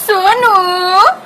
सोनू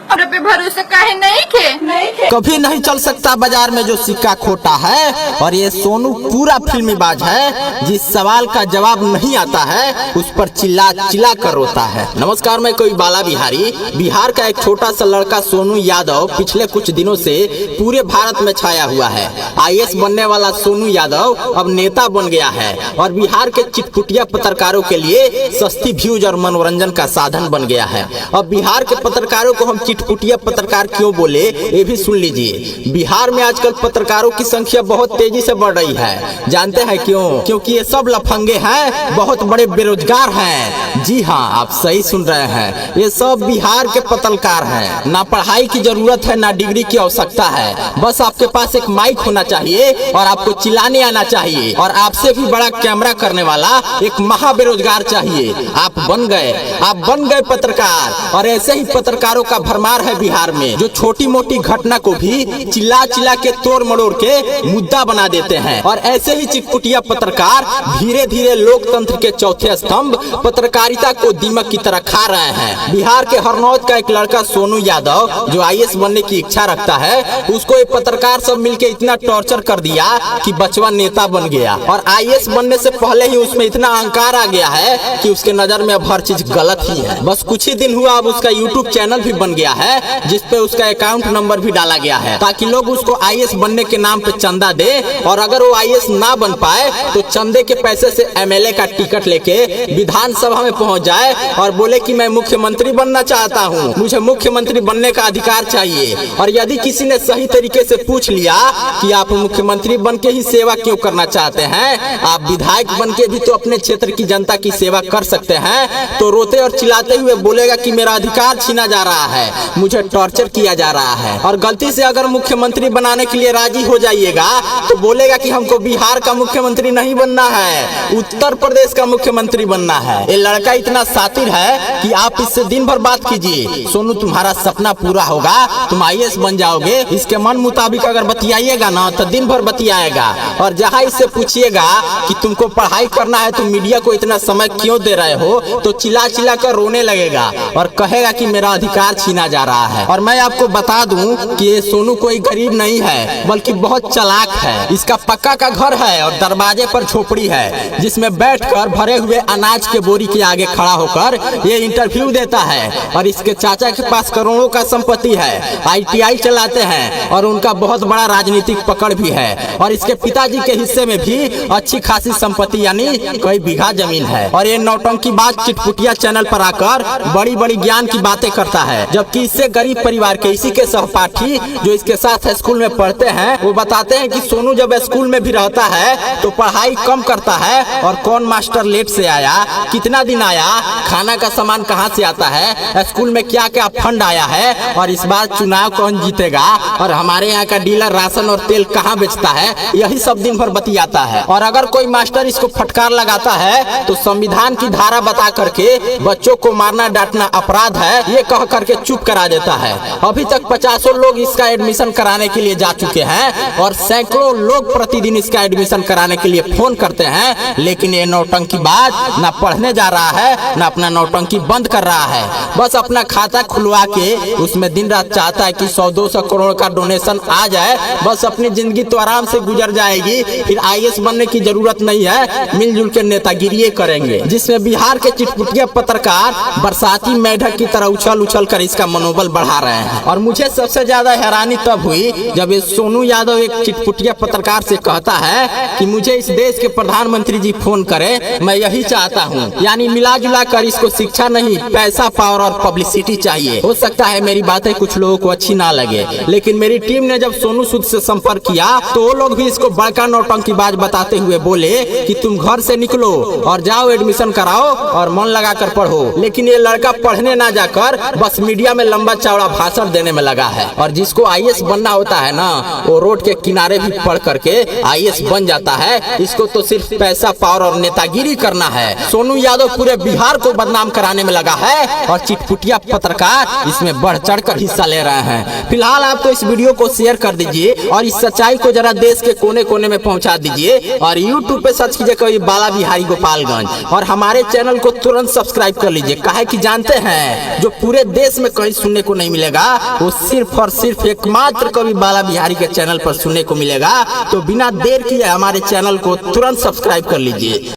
और पे भरोसा काहे नहीं खे? कभी नहीं चल सकता बाजार में जो सिक्का खोटा है। और ये सोनू पूरा फिल्मीबाज है, जिस सवाल का जवाब नहीं आता है उस पर चिल्ला चिल्ला कर रोता है। नमस्कार, मैं कोई बाला बिहारी। बिहार का एक छोटा सा लड़का सोनू यादव पिछले कुछ दिनों से पूरे भारत में छाया हुआ है। IAS बनने वाला सोनू यादव अब नेता बन गया है और बिहार के चिटपुटिया पत्रकारों के लिए सस्ती व्यूज और मनोरंजन का साधन बन गया है। अब बिहार के पत्रकारों को हम चिटपुटिया पत्रकार क्यों बोले, ये भी सुन लीजिए। बिहार में आजकल पत्रकारों की संख्या बहुत तेजी से बढ़ रही है। जानते हैं क्यों? क्योंकि ये सब लफंगे हैं, बहुत बड़े बेरोजगार हैं। जी हाँ, आप सही सुन रहे हैं, ये सब बिहार के पत्रकार हैं। ना पढ़ाई की जरूरत है, ना डिग्री की आवश्यकता है। बस आपके पास एक माइक होना चाहिए और आपको चिल्लाने आना चाहिए और आपसे भी बड़ा कैमरा करने वाला एक महा बेरोजगार चाहिए। आप बन गए पत्रकार। और ऐसे ही पत्रकारों का भरमार है बिहार में, जो छोटी मोटी घटना को भी चिल्ला चिल्ला के तोड़ मरोड़ के मुद्दा बना देते हैं। और ऐसे ही चिटपुटिया पत्रकार धीरे धीरे लोकतंत्र के चौथे स्तंभ पत्रकारिता को दीमक की तरह खा रहे हैं। बिहार के हरनौत का एक लड़का सोनू यादव जो IAS बनने की इच्छा रखता है, उसको एक पत्रकार सब मिलके इतना टॉर्चर कर दिया कि बचवा नेता बन गया। और IAS बनने से पहले ही उसमें इतना अहंकार आ गया है कि उसके नजर में अब हर चीज गलत ही है। बस कुछ ही दिन हुआ, अब उसका YouTube चैनल भी बन गया है, जिसपे उसका अकाउंट नंबर भी डाला गया है ताकि लोग उसको IAS बनने के नाम पे चंदा दे। और अगर वो IAS ना बन पाए तो चंदे के पैसे से MLA का टिकट लेके विधानसभा में पहुंच जाए और बोले कि मैं मुख्यमंत्री बनना चाहता हूं, मुझे मुख्यमंत्री बनने का अधिकार चाहिए। और यदि किसी ने सही तरीके से पूछ लिया कि आप मुख्यमंत्री बन के ही सेवा क्यों करना चाहते हैं, आप विधायक बन के भी तो अपने क्षेत्र की जनता की सेवा कर सकते हैं, तो रोते और चिल्लाते हुए बोलेगा कि मेरा अधिकार छीना जा रहा है, मुझे टॉर्चर किया जा रहा है। और गलती से अगर मुख्यमंत्री बनाने के लिए राजी हो जाइएगा तो बोलेगा कि हमको बिहार का मुख्यमंत्री नहीं बनना है, उत्तर प्रदेश का मुख्यमंत्री बनना है। ये लड़का इतना शातिर है कि आप इससे दिन भर बात कीजिए, सोनू तुम्हारा सपना पूरा होगा, तुम IAS बन जाओगे। इसके मन मुताबिक अगर बतियाइएगा ना तो दिन भर बतियाएगा। और जहाँ इससे पूछिएगा कि तुमको पढ़ाई करना है, तुम मीडिया को इतना समय क्यों दे रहे हो, तो चिल्ला चिल्ला कर रोने लगेगा और कहेगा कि मेरा अधिकार छीना जा रहा है। और मैं आपको बता दूं कि ये सोनू कोई गरीब नहीं है, बल्कि बहुत चालाक है। इसका पक्का का घर है और दरवाजे पर झोपड़ी है, जिसमें बैठकर भरे हुए अनाज के बोरी के आगे खड़ा होकर ये इंटरव्यू देता है। और इसके चाचा के पास करोड़ों का संपत्ति है, ITI चलाते हैं और उनका बहुत बड़ा राजनीतिक पकड़ भी है। और इसके पिताजी के हिस्से में भी अच्छी खासी संपत्ति यानी कई बीघा जमीन है। और ये नौटंकीबाज चिटपुटिया चैनल पर आकर बड़ी बड़ी ज्ञान की बातें करता है, जबकि इससे गरीब परिवार के इसी के सहपाठी जो इसके साथ स्कूल में पढ़ते हैं, वो बताते हैं कि सोनू जब स्कूल में भी रहता है तो पढ़ाई कम करता है और कौन मास्टर लेट से आया, कितना दिन आया, खाना का सामान कहाँ से आता है, स्कूल में क्या क्या फंड आया है, और इस बार चुनाव कौन जीतेगा, और हमारे यहाँ का डीलर राशन और तेल कहाँ बेचता है, यही सब दिन भर बतियाता है। और अगर कोई मास्टर इसको फटकार लगाता है तो संविधान की धारा बता करके बच्चों को मारना डांटना अपराध है, ये कह करके चुप करा देता है। अभी तक 50 लोग इसका एडमिशन कराने के लिए जा चुके हैं और सैकड़ों लोग प्रतिदिन इसका एडमिशन कराने के लिए फोन करते हैं, लेकिन ये नौटंकीबाज ना पढ़ने जा रहा है ना अपना नौटंकी बंद कर रहा है। बस अपना खाता खुलवा के उसमें दिन रात चाहता है कि 100-200 करोड़ का डोनेशन आ जाए, बस अपनी जिंदगी तो आराम से गुजर जाएगी, फिर IAS बनने की जरूरत नहीं है, मिलजुल के नेतागिरी करेंगे। जिसमें बिहार के चिटपुटिया पत्रकार बरसाती मेढक की तरह उछल उछल कर इसका मनोबल बढ़ा रहे हैं। और मुझे सबसे ज्यादा हैरानी तब हुई जब ये सोनू यादव एक चिटपुटिया पत्रकार से कहता है कि मुझे इस देश के प्रधानमंत्री जी फोन करें, मैं यही चाहता हूँ। यानी मिला जुला कर इसको शिक्षा नहीं, पैसा, पावर और पब्लिसिटी चाहिए। हो सकता है मेरी बातें कुछ लोगों को अच्छी ना लगे, लेकिन मेरी टीम ने जब सोनू सूद से संपर्क किया तो वो लोग भी इसको बड़का नौटंकीबाज बताते हुए बोले कि तुम घर से निकलो और जाओ एडमिशन कराओ और मन लगा कर पढ़ो। लेकिन ये लड़का पढ़ने ना जाकर बस मीडिया में लंबा चौड़ा भाषण देने में लगा है। और जिसको IAS बनना होता है ना, वो रोड के किनारे भी पढ़ करके IAS बन जाता है। इसको तो सिर्फ पैसा, पावर और नेतागिरी करना है। सोनू यादव पूरे बिहार को बदनाम कराने में लगा है और चिटपुटिया पत्रकार इसमें बढ़ चढ़ कर हिस्सा ले रहे हैं। फिलहाल आप तो इस वीडियो को शेयर कर दीजिए और इस सच्चाई को जरा देश के कोने कोने में पहुंचा दीजिए। और YouTube पे सर्च कीजिए कोई बाला बिहारी गोपालगंज और हमारे चैनल को तुरंत सब्सक्राइब कर लीजिए। काहे कि जानते हैं जो पूरे देश में कहीं सुनने को नहीं मिलेगा, वो सिर्फ और सिर्फ एकमात्र कवि बाला बिहारी के चैनल पर सुनने को मिलेगा। तो बिना देर किए हमारे चैनल को तुरंत सब्सक्राइब कर लीजिए।